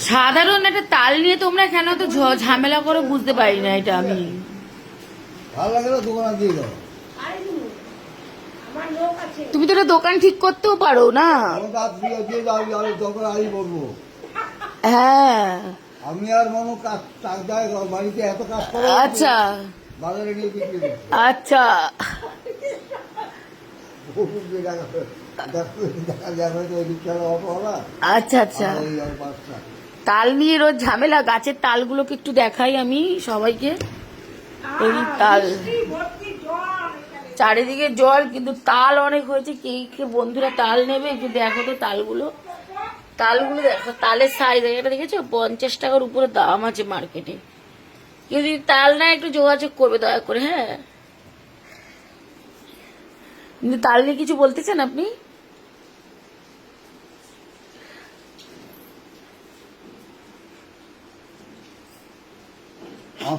সাধারণ একটা তাল নিয়ে তোমরা কেন তো ঝামেলা করে বুঝতে পারি না এটা আমি। ভালো লাগে না দোকানে দিয়ে দাও। তুমি তো একটা দোকান ঠিক করতেও পারো না। হ্যাঁ আমি আর মামু কাজ বাড়িতে এত কাজ করে আচ্ছা বাজারে নিয়ে বিক্রি করছি। আচ্ছা আচ্ছা আচ্ছা তাল নিয়ে রোজ ঝামেলা। গাছের তালগুলোকে একটু দেখাই আমি সবাইকে। এই তাল চারিদিকে জল, কিন্তু তাল অনেক হয়েছে। কে বন্ধুরা তাল নেবে একটু দেখো তো তালগুলো। তালগুলো দেখো, তালের সাইজ এটা দেখেছো, 50 টাকার উপরে দাম আছে মার্কেটে। কেউ যদি তাল না একটু যোগাযোগ করবে দয়া করে। হ্যাঁ, কিন্তু তাল নিয়ে কিছু বলতেছেন আপনি?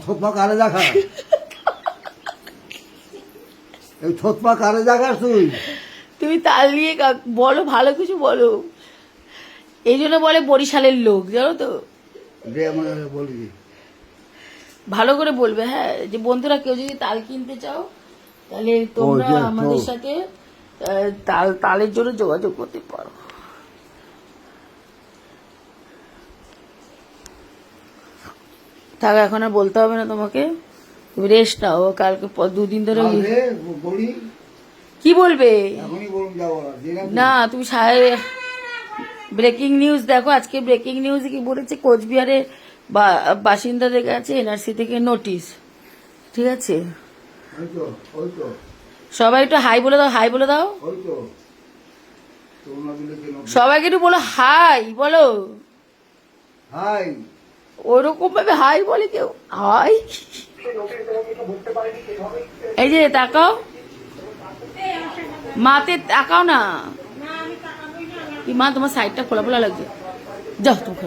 থোৎপা কারে দেখা, এই থোৎপা কারে দেখাস তুই? তুমি তাল নিয়ে বলো, ভালো কিছু বলো। এই জন্য বলে বরিশালের লোক, জানো তো। বলি ভালো করে বলবে। হ্যাঁ, যে বন্ধুরা কেউ যদি তাল কিনতে চাও তাহলে তোমরা আমাদের সাথে তালের জন্য যোগাযোগ করতে পারো। তাহলে এখন আর বলতে হবে না তোমাকে, তুমি রেস্ট নাও। কালকে 2 দিন ধরে কি বলবে না। তুমি ব্রেকিং নিউজ দেখো। আজকে ব্রেকিং নিউজে কি বলেছে, কোচবিহারে বাসিন্দাদের কাছে এনআরসি থেকে নোটিশ। ঠিক আছে, সবাই একটু হাই বলে দাও, হাই বলে দাও। সবাইকে একটু বলো হাই, বলো হাই। ওরকম ভাবে হাই বলে কেউ? হাই, এই যে তাকাও, মাতে তাকাও না। কি মা, তোমার সাইডটা খোলা খোলা লাগছে। যাও তুমি।